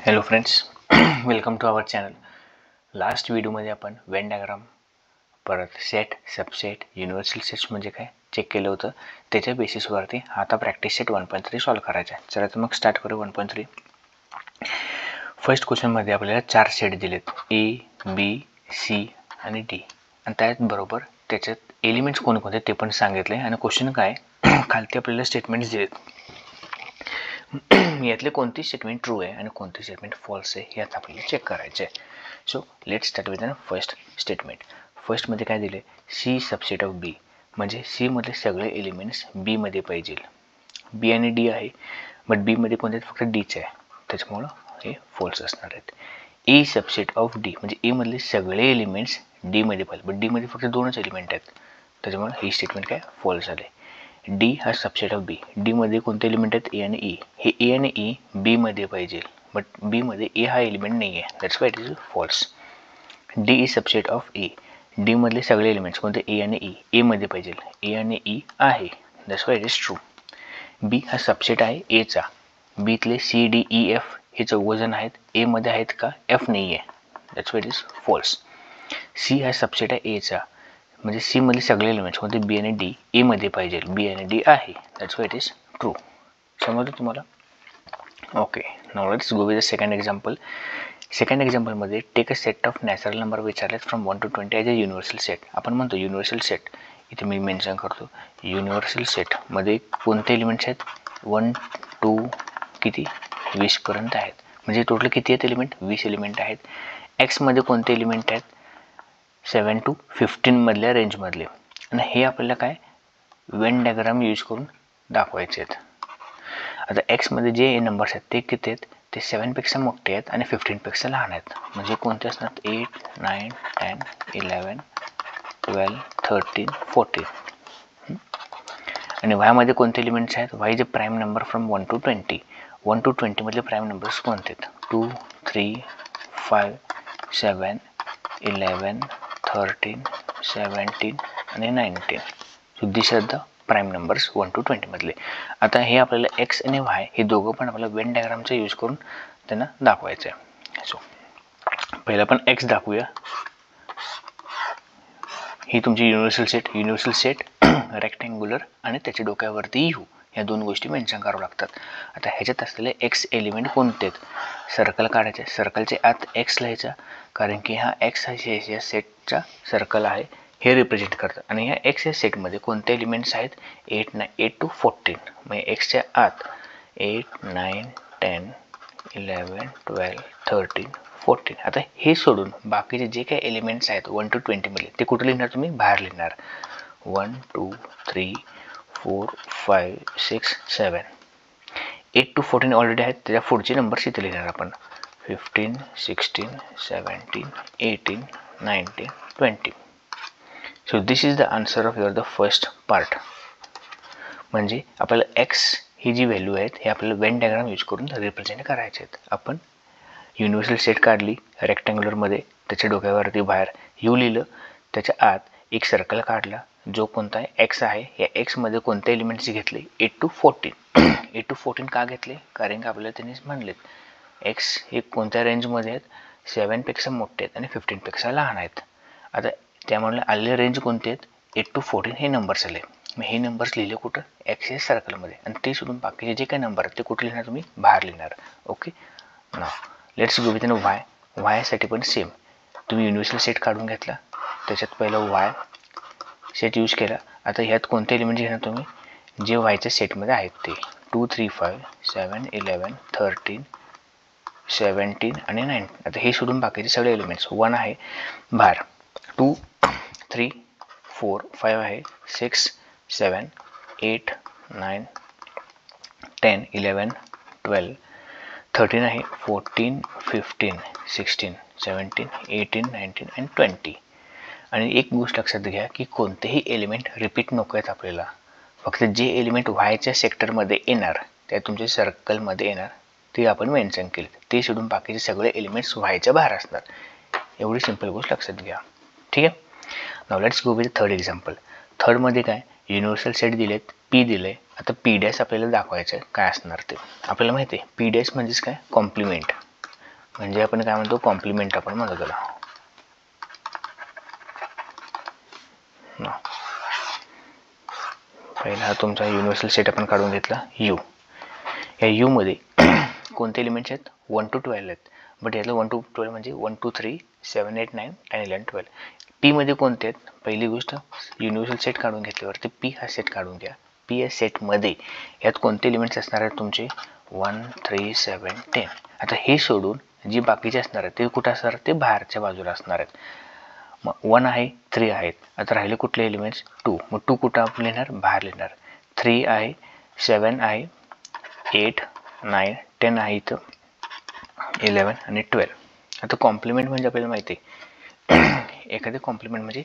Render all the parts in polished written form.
Hello friends, welcome to our channel. Last व्हिडिओमध्ये आपण Venn diagram, परत सेट, सबसेट, युनिव्हर्सल सेट्स म्हणजे काय चेक केलं होतं. त्याच्या बेसिसवरती आता प्रॅक्टिस सेट 1.3 सॉल्व करायचा आहे. चला तर मग स्टार्ट करू 1.3. फर्स्ट क्वेश्चनमध्ये आपल्याला 4 सेट दिलेत, ए, बी, सी आणि डी, आणि त्याचबरोबर त्याच्यात एलिमेंट्स कोणकोणते ते पण सांगितले. आणि क्वेश्चन काय खालती आपल्याला स्टेटमेंट्स दिलेत. यातले कोणती स्टेटमेंट ट्रू आहे आणि कोणती स्टेटमेंट फॉल्स आहे हे आता आपल्याला चेक करायचे आहे. So let start with first statement. फर्स्टमध्ये काय दिले, सी सबसेट ऑफ बी, म्हणजे सी मधले सगळे एलिमेंट्स बी मध्ये पाहिजे. बी आणि डी आहे, बट बी मध्ये कोणते फक्त डीच आहे, त्याच्यामुळं हे फॉल्स असणार आहेत. ए सबसेट ऑफ डी, म्हणजे ए मधले सगळे एलिमेंट्स डी मध्ये पाहिजे, बट डी मध्ये फक्त 2च एलिमेंट आहेत, त्याच्यामुळे ही स्टेटमेंट काय फॉल्स झाले. डी हा सबसेट ऑफ बी, डी मध्ये कोणते एलिमेंट आहेत, ए आणि ई, हे ए आणि ई बी मध्ये पाहिजे, बट बी मध्ये ए हा एलिमेंट नाही आहे, that's why it is false. D is subset of A, D मधले सगळे एलिमेंट्स कोणते ए आणि ई ए मध्ये पाहिजे, ए आणि ई आहे, that's why it is true. B हा सबसेट आहे एचा, बीतले सी डी ई एफ हे 4 जण आहेत, ए मध्ये आहेत का, एफ नाही आहे, that's why it is false. C हा सबसेट आहे एचा, म्हणजे सी मधले सगळे एलिमेंट्स कोणते बी आणि डी ए मध्ये पाहिजे, बी आणि डी आहे, that's why it is true. समजलं तुम्हाला? Okay, now let's go with the second example. Second एक्झाम्पलमध्ये take a set of natural number विचारलेत from 1 to 20 as a universal set. आपण म्हणतो युनिव्हर्सल सेट, इथे मी मेन्शन करतो युनिव्हर्सल सेटमध्ये कोणते एलिमेंट्स आहेत, 1 2 किती 20 पर्यंत आहेत, म्हणजे टोटल किती आहेत एलिमेंट, 20 एलिमेंट आहेत. एक्समध्ये कोणते एलिमेंट आहेत, 7 to 15 मधल्या रेंजमधले, आणि हे आपल्याला काय वेन डायग्राम यूज करून दाखवायचे आहेत. आता एक्समध्ये जे नंबर्स आहेत ते किती आहेत, ते 7 पेक्षा मोठे आहेत आणि 15 पेक्षा लहान आहेत, म्हणजे कोणते असतात, 8 9 10 11 12 13 14. आणि वायमध्ये कोणते एलिमेंट्स आहेत, वाय जे prime number from 1 to 20, 1 to 20 मधले प्राईम नंबर्स कोणते आहेत, 2 3 5 7 11 13 17 आणि 19. So this are the prime numbers 1 to 20 मधले. आता हे आपल्याला एक्स आणि वाय हे दोघं पण आपल्याला वेन डायग्रामचा यूज करून त्यांना दाखवायचं आहे. सो पहिला आपण एक्स दाखवूया. ही तुमची युनिव्हर्सल सेट रेक्टँग्युलर आणि त्याच्या डोक्यावरती यू, या 2 गोष्टी मेन्शन कराव्या लागतात. आता ह्याच्यात असलेले एक्स एलिमेंट कोणते आहेत, सर्कल काढायचे, सर्कलचे आत एक्स लिहायचा, कारण की हा एक्स हा या सेटचा सर्कल आहे, हे रिप्रेझेंट करतं. आणि ह्या एक्स या सेटमध्ये कोणते एलिमेंट्स आहेत, 8 to 14, म्हणजे एक्सच्या आत 8 9 10 11 12 13 14. आता हे सोडून बाकीचे जे काही एलिमेंट्स आहेत 1 to 20 मधले, ते कुठे लिहिणार तुम्ही, बाहेर लिहिणार. 1 2 3 4 5 6 7. 8 to 14 ऑलरेडी आहेत, त्याच्या पुढचे नंबर्स इथे लिहिणार आपण, 15 16 17 18 19 20. So this is the answer of your the first part. म्हणजे आपल्याला एक्स ही जी व्हॅल्यू आहेत हे आपल्याला वेन डायग्राम यूज करून रिप्रेझेंट करायचे आहेत. आपण युनिव्हर्सल सेट काढली रेक्टँग्युलरमध्ये, त्याच्या डोक्यावरती बाहेर यू लिहिलं, त्याच्या आत एक सर्कल काढला जो कोणता आहे, एक्स आहे. या एक्समध्ये कोणते एलिमेंट्स घेतले, 8 to 14. 8 to 14 का घेतले, कारण की आपल्याला त्यांनीच म्हणलेत एक्स हे कोणत्या रेंजमध्ये आहेत, 7 पेक्षा मोठे आहेत आणि 15 पेक्षा लहान आहेत. आता त्यामुळे आलेले रेंज कोणते आहेत, 8 to 14 हे नंबर्स आले. मग हे नंबर्स लिहिले कुठं, एक्स या सर्कलमध्ये, आणि ते सोडून बाकीचे जे काही नंबर आहेत ते कुठे लिहिणार तुम्ही, बाहेर लिहिणार. Okay, now let's go with Y. वायसाठी पण सेम, तुम्ही युनिव्हर्सल सेट काढून घेतला, त्याच्यात पहिलं वाय सेट यूज केला. आता ह्यात कोणते एलिमेंट घेणार तुम्ही, जे वायच्या सेटमध्ये आहेत ते 2 3 5 7 11 13 17 आणि 9. आता हे सोडून बाकीचे सगळे एलिमेंट्स 1 आहे बाहेर, 2 3 4 5 आहे, 6 7 8 9 10 11 12 13 आहे, 14 15 16 17 18 19 आणि 20. आणि एक गोष्ट लक्षात घ्या की कोणतेही एलिमेंट रिपीट नको आहेत आपल्याला, फक्त जे एलिमेंट वायच्या सेक्टरमध्ये येणार त्या तुमच्या सर्कलमध्ये येणार ते आपण मेन्शन केले, ते सोडून बाकीचे सगळे एलिमेंट्स वायच्या बाहेर असणार. एवढी सिंपल गोष्ट लक्षात घ्या, ठीक आहे. Now let's go with third example. थर्डमध्ये काय, युनिव्हर्सल सेट दिलेत, पी दिले. आता पी डॅश आपल्याला दाखवायचं काय असणार ते आपल्याला माहिती आहे. पी डॅश म्हणजेच काय, कॉम्प्लिमेंट. म्हणजे आपण काय म्हणतो, कॉम्प्लिमेंट आपण म्हणतो त्याला. पहिला तुमचा युनिव्हर्सल सेट आपण काढून घेतला यू. या यू मध्ये कोणते एलिमेंट्स आहेत, 1 to 12 आहेत. बट यातलं 1 to 12 म्हणजे 1 2 3 7 8 9 10 11 12. पी मध्ये कोणते आहेत, पहिली गोष्ट युनिव्हर्सल सेट काढून घेतल्यावरती पी हा सेट काढून घ्या. पी या सेटमध्ये यात कोणते एलिमेंट्स असणार आहेत तुमचे, 1 3 7 10. आता हे सोडून जी बाकीचे असणार आहेत ते कुठं असणार, ते बाहेरच्या बाजूला असणार आहेत. मग 1 आहे, 3 आहेत. आता राहिले कुठले एलिमेंट्स, 2. मग 2 कुठं आपण लिहिणार, बाहेर लिहिणार. 3 आहे, 7 आहे, 8 9 10 आहे, इथं 11 आणि 12. आता कॉम्प्लिमेंट म्हणजे आपल्याला माहिती आहे एखादे कॉम्प्लिमेंट म्हणजे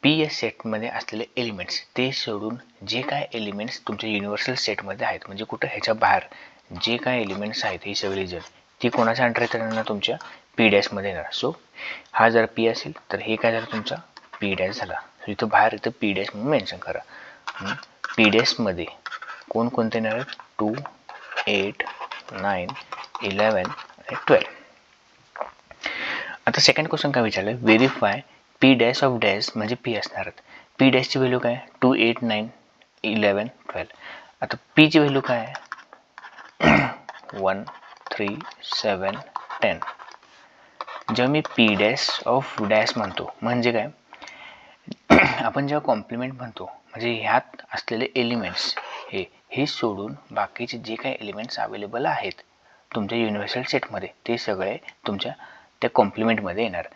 पी या सेटमध्ये असलेले एलिमेंट्स ते सोडून जे काय एलिमेंट्स तुमच्या युनिव्हर्सल सेटमध्ये आहेत, म्हणजे कुठं ह्याच्या बाहेर जे काय एलिमेंट्स आहेत ही सगळी जण ती कोणाच्या अंडर येणार, तुमच्या पी डॅशमध्ये येणार. सो हा जर पी असेल तर हे काय झालं, तुमचा पी डॅश झाला. सो इथं बाहेर इथं पी डॅश म्हणून मेन्शन करा. पी डॅशमध्ये कोणकोणते येणार आहेत, 2 8 9 11 आणि 12. आता सेकंड क्वेश्चन काय विचारलं, verify P dash of dash म्हणजे पी असणार. पी डॅशची व्हॅल्यू काय, 2 8 9 11 12. आता पी ची व्हॅल्यू काय आहे, 1 3 7 10. जेव्हा मी पी डॅश ऑफ डॅश म्हणतो म्हणजे काय, आपण जेव्हा कॉम्प्लिमेंट म्हणतो म्हणजे ह्यात असलेले एलिमेंट्स हे सोडून बाकीचे जे काही एलिमेंट्स अवेलेबल आहेत तुमच्या युनिव्हर्सल सेटमध्ये ते सगळे तुमच्या त्या कॉम्प्लिमेंटमध्ये येणार.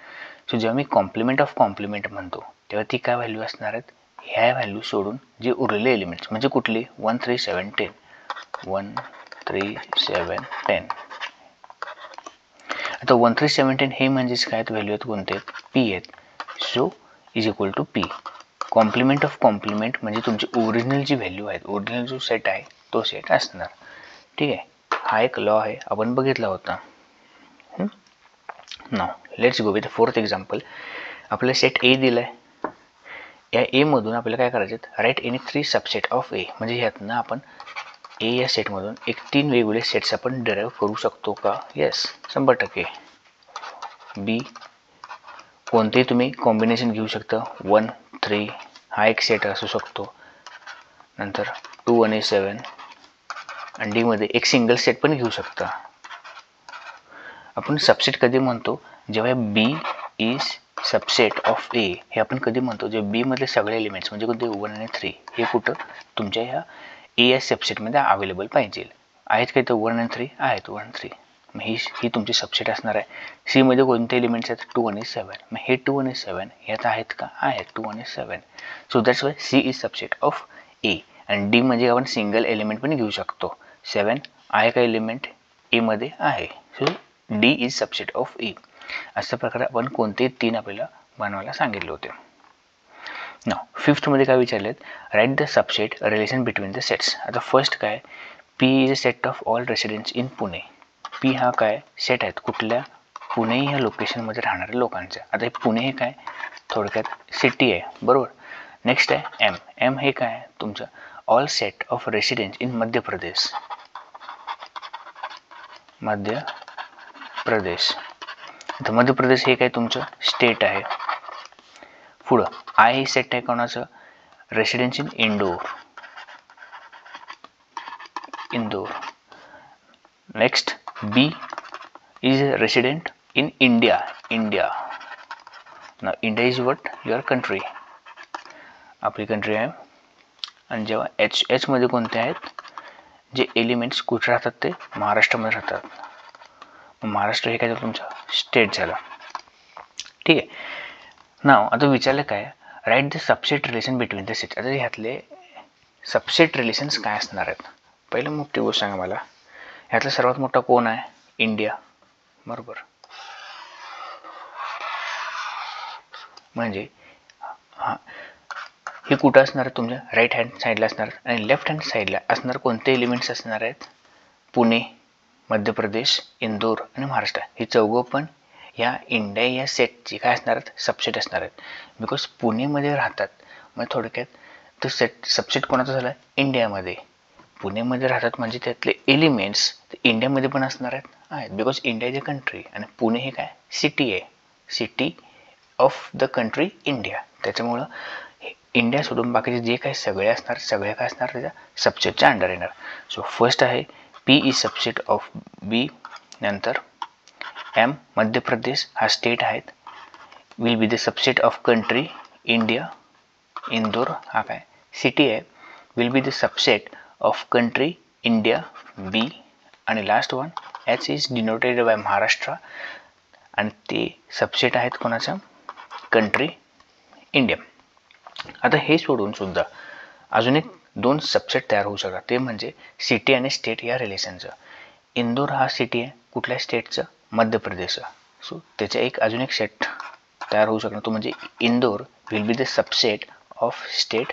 सो जेव्हा मी कॉम्प्लिमेंट ऑफ कॉम्प्लिमेंट म्हणतो तेव्हा ती काय व्हॅल्यू असणार आहेत, ह्या व्हॅल्यू सोडून जे उरलेले एलिमेंट्स म्हणजे कुठले, 1 3 7 10 1 3 7 10. आता 1 3 7 10 हे म्हणजेच काय व्हॅल्यू आहेत, कोणते आहेत, पी आहेत. So is equal to P. Complement of complement म्हणजे तुमची ओरिजिनल जी व्हॅल्यू आहेत, ओरिजिनल जो सेट आहे तो सेट असणार. ठीक आहे, हा एक लॉ आहे, आपण बघितला होता. Now let's go with fourth example. आपल्याला सेट ए दिलाय. या ए मधून आपल्याला काय करायचे, राईट एनी 3 सबसेट ऑफ ए. म्हणजे ह्यातनं आपण ए या सेटमधून एक 3 वेगवेगळे सेट्स आपण डिराईव्ह करू शकतो का, येस 100%. बी कोणतेही तुम्ही कॉम्बिनेशन घेऊ शकता, 1 3 हा एक सेट असू शकतो, नंतर 2 आणि 7. आणि डी मध्ये एक सिंगल सेट पण घेऊ शकता. आपण सबसेट कधी म्हणतो, जेव्हा बी इज सबसेट ऑफ ए. हे आपण कधी म्हणतो, जे बी मधले सगळे एलिमेंट्स म्हणजे कोणते 1 आणि 3 हे कुठं तुमच्या ह्या ए या सबसेटमध्ये अवेलेबल पाहिजे. आहेत का इथं 1 आणि 3 आहेत, 1 आणि 3. मग ही तुमची सबसेट असणार आहे. सी मध्ये कोणते एलिमेंट्स आहेत, 2 आणि 7. मग हे 2 आणि 7 यात आहेत का, आहेत 2 आणि 7. So that's why C is subset of A. आणि डी म्हणजे आपण सिंगल एलिमेंट पण घेऊ शकतो. 7 आहे का एलिमेंट ए मध्ये आहे. So D is subset of A. अशा प्रकारे आपण कोणतेही 3 आपल्याला बनवायला सांगितले होते. नाउ फिफ्थ मध्ये काय विचारलेत, write the subset relation between the sets. आता फर्स्ट काय, P is a set of all residents in Pune. P हा काय सेट आहेत कुठल्या, पुणे ह्या लोकेशनमध्ये राहणाऱ्या लोकांच्या. आता हे पुणे हे काय थोडक्यात सिटी आहे, बरोबर. नेक्स्ट आहे एम. एम हे काय तुमचं all set of residents in Madhya Pradesh. Madhya Pradesh. तर मध्य प्रदेश हे काय तुमचं स्टेट आहे. पुढं आय हे सेट आहे कोणाचं, residence in Indore. Indore. Next B is resident in India. India. ना India is what, your country, आपली कंट्री आहे. आणि जेव्हा एच एच मध्ये कोणते आहेत, जे एलिमेंट्स कुठे राहतात ते महाराष्ट्रामध्ये राहतात. महाराष्ट्र हे काय झालं तुमचं स्टेट झालं. ठीक आहे. नाव आता विचारलं काय, right the subset relation between the sets. आता ह्यातले सबसेट रिलेशन्स काय असणार आहेत. पहिलं मोठी गोष्ट सांगा मला, ह्यातला सर्वात मोठा कोण आहे, इंडिया, बरोबर. म्हणजे हा हे कुठं असणार आहे, तुमच्या राईट हँड साईडला असणार. आणि लेफ्ट हँड साईडला असणार कोणते एलिमेंट्स असणार आहेत, पुणे, मध्य प्रदेश, इंदोर आणि महाराष्ट्र. हे चौघं पण या इंडिया या सेटची काय असणार आहेत, सबसेट असणार आहेत. बिकॉज पुणेमध्ये राहतात, मग थोडक्यात तो सेट सबसेट कोणाचा झाला, इंडियामध्ये. पुण्यामध्ये राहतात म्हणजे त्यातले एलिमेंट्स इंडियामध्ये पण असणार आहेत because India is a country आणि पुणे हे काय सिटी आहे, city of the country India. त्याच्यामुळं इंडिया सोडून बाकीचे जे काही सगळे असणार सगळे काय असणार त्याच्या सबसेटच्या अंडर येणार. सो फर्स्ट आहे P is subset of B. नंतर एम मध्य प्रदेश हा स्टेट आहेत, will be the subset of country India. Indore हा काय सिटी आहे, will be the subset of country India B. आणि last one H is denoted by Maharashtra आणि ते सबसेट आहेत कोणाचं कंट्री इंडिया. आता हे सोडून सुद्धा अजून एक दोन सबसेट तयार होऊ शकतात, ते म्हणजे सिटी आणि स्टेट या रिलेशनचं. इंदोर हा सिटी आहे कुठल्या स्टेटचं मध्य प्रदेशचा. सो त्याचा एक अजून एक सेट तयार होऊ शकतो तो म्हणजे Indore will be the subset of state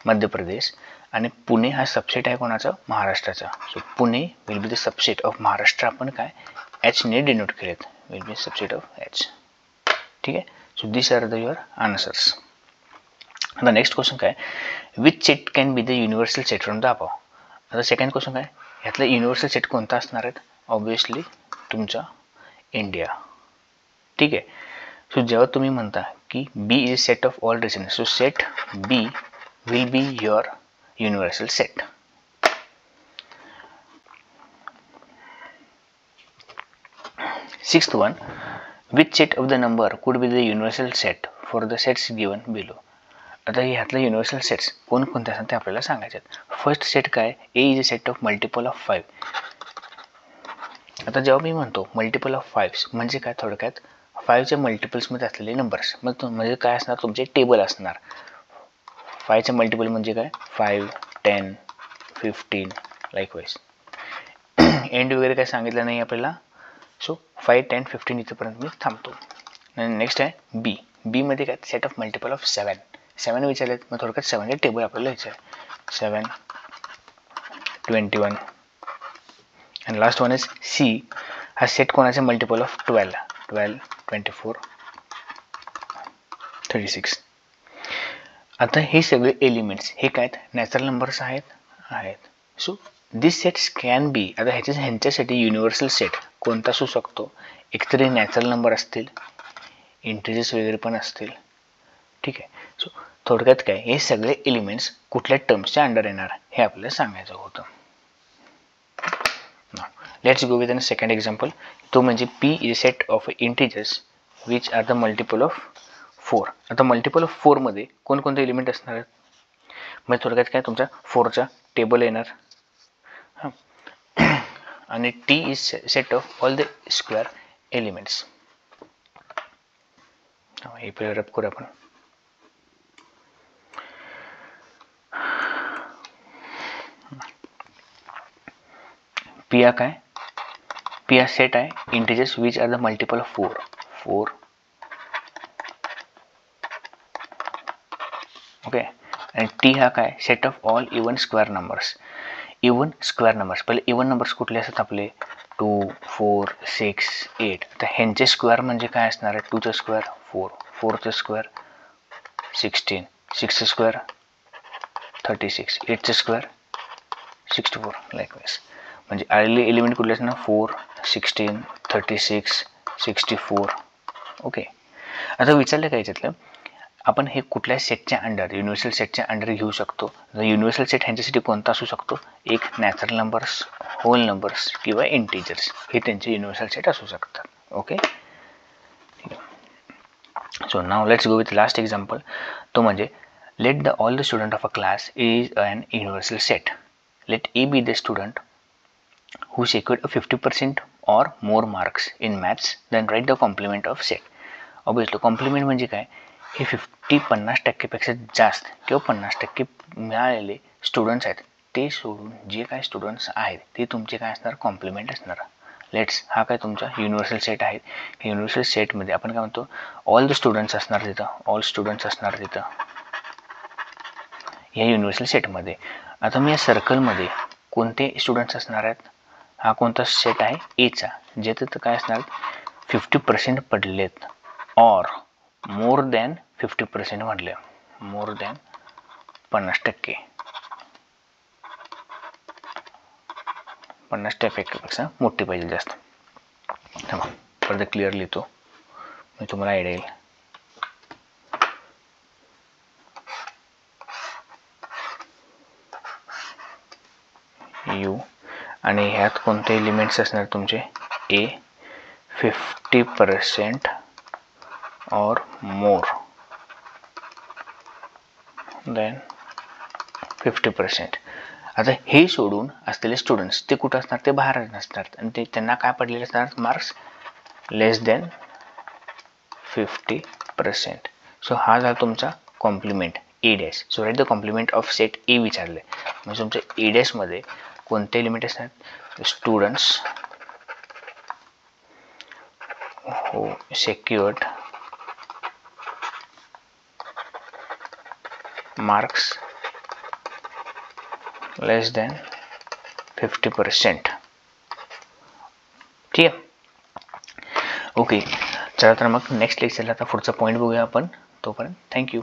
Madhya Pradesh. आणि पुणे हा सबसेट आहे कोणाचा महाराष्ट्राचा. So Pune will be the subset of Maharashtra. आपण काय एच ने डिनोट केलेत, will be subset of H. ठीक आहे. So this are the your answers. आता नेक्स्ट क्वेश्चन काय, which set can be the universal set from the above. आता second question काय, ह्यातला युनिव्हर्सल सेट कोणता असणार आहेत, ऑब्विसली तुमचा इंडिया. ठीक आहे. सो जेव्हा तुम्ही म्हणता की B is set of all region, so set B will be your universal set. Sixth one, which set of the number could be the universal set for the sets given below. आता ह्यातलं universal sets कोणकोणते असतात ते आपल्याला सांगायचे आहेत. First set काय, A is a set of multiple of 5. आता जेव्हा मी म्हणतो मल्टिपल ऑफ 5 म्हणजे काय, थोडक्यात 5च्या मल्टिपल्समध्ये असलेले नंबर्स म्हणजे काय असणार, तुमचे टेबल असणार. 5च्या मल्टिपल म्हणजे काय 5, 10, 15 लाईकवाईज. एंड वगैरे काय सांगितलं नाही आपल्याला. सो 5, 10, 15 इथपर्यंत मी थांबतो. नेक्स्ट आहे बी. बी मध्ये काय सेट ऑफ मल्टिपल ऑफ 7. 7 विचारलेत मग थोडक्यात 7चे टेबल आपल्याला लिहायचं आहे. 7, 21 आणि लास्ट वन इज सी. हा सेट कोणाचा मल्टिपल ऑफ 12. 12, 24, 36. आता हे सगळे एलिमेंट्स हे काय नॅचरल नंबर्स आहेत. So this sets can be. आता ह्यांच्यासाठी युनिव्हर्सल सेट कोणता असू शकतो, एकतरी नॅचरल नंबर असतील, इंटिजर्स वगैरे पण असतील. ठीक आहे. सो थोडक्यात काय हे सगळे एलिमेंट्स कुठल्या टर्म्सच्या अंडर येणार हे आपल्याला सांगायचं होतं. Let's go with a second example. तो म्हणजे P is set of integers which are the multiple of 4. आता मल्टिपल ऑफ 4 मध्ये कोणकोणते एलिमेंट असणार आहेत, म्हणजे थोडक्यात काय तुमचा 4चा टेबल येणार. आणि T is set of all the square elements. हे पहिले रब करू आपण. पी हा काय, पी हा सेट आहे integers which are the multiple of 4. Okay. आणि टी हा काय set of all even square numbers. Even square numbers पहिले इवन नंबर्स कुठले असतात आपले 2, 4, 6, 8. आता ह्यांचे स्क्वेअर म्हणजे काय असणार आहे, 2चा स्क्वेअर 4, 4चा स्क्वेअर 16, 6चा स्क्वेअर 36, 8चा स्क्वेअर 64 लाईकवाईज. म्हणजे आलेले एलिमेंट कुठले असणार 4, 16, 36, 64. ओके. आता विचारलं काय याच्यातलं आपण हे कुठल्या सेटच्या अंडर युनिव्हर्सल सेटच्या अंडर घेऊ शकतो. युनिव्हर्सल सेट ह्यांच्यासाठी कोणता असू शकतो, एक नॅचरल नंबर्स, होल नंबर्स किंवा इंटिजर्स हे त्यांचे युनिव्हर्सल सेट असू शकतात. Okay. So now let's go with last example. तो म्हणजे let the all the student of a class is an universal set. Let A B the student who secured a 50% or more marks in maths, then write the complement of set. Obviously complement म्हणजे काय, हे 50% पेक्षा जास्त किंवा 50% मिळालेले students आहेत ते सोडून जे काय स्टुडंट्स आहेत ते तुमचे काय असणार कॉम्प्लिमेंट असणार. लेट्स हा काय तुमचा युनिव्हर्सल सेट आहे. हे युनिव्हर्सल सेटमध्ये आपण काय म्हणतो ऑल द स्टुडंट्स असणार तिथं, ऑल स्टुडंट्स असणार तिथं या युनिव्हर्सल सेटमध्ये. आता मी या सर्कलमध्ये कोणते स्टुडंट्स असणार आहेत, हा कोणता सेट आहे एचा, ज्यात काय असणार 50% पडलेत और मोर दॅन 50% म्हटले मोर दॅन 50%. 50 फॅक्टरपेक्षा मोठी पाहिजे जास्त. थांबा परत क्लिअर लिहितो मी, तुम्हाला आयडिया येईल. यू आणि ह्यात कोणते एलिमेंट्स असणार तुमचे, ए 50% और मोर देन 50%. आता हे सोडून असलेले स्टुडंट्स ते कुठं असणार, ते बाहेर नसणार आणि ते त्यांना काय पडलेले असणार, मार्क्स लेस देन 50%. सो हा झाला तुमचा complement A dash. So write the complement of set A विचारले, म्हणजे तुमच्या ए डॅशमध्ये कोणते एलिमेंट असतात, students who secured marks less than 50%. ठीक आहे. ओके चला तर मग नेक्स्ट लेक्चरला आता पुढचा पॉईंट बघूया आपण. तोपर्यंत थँक्यू.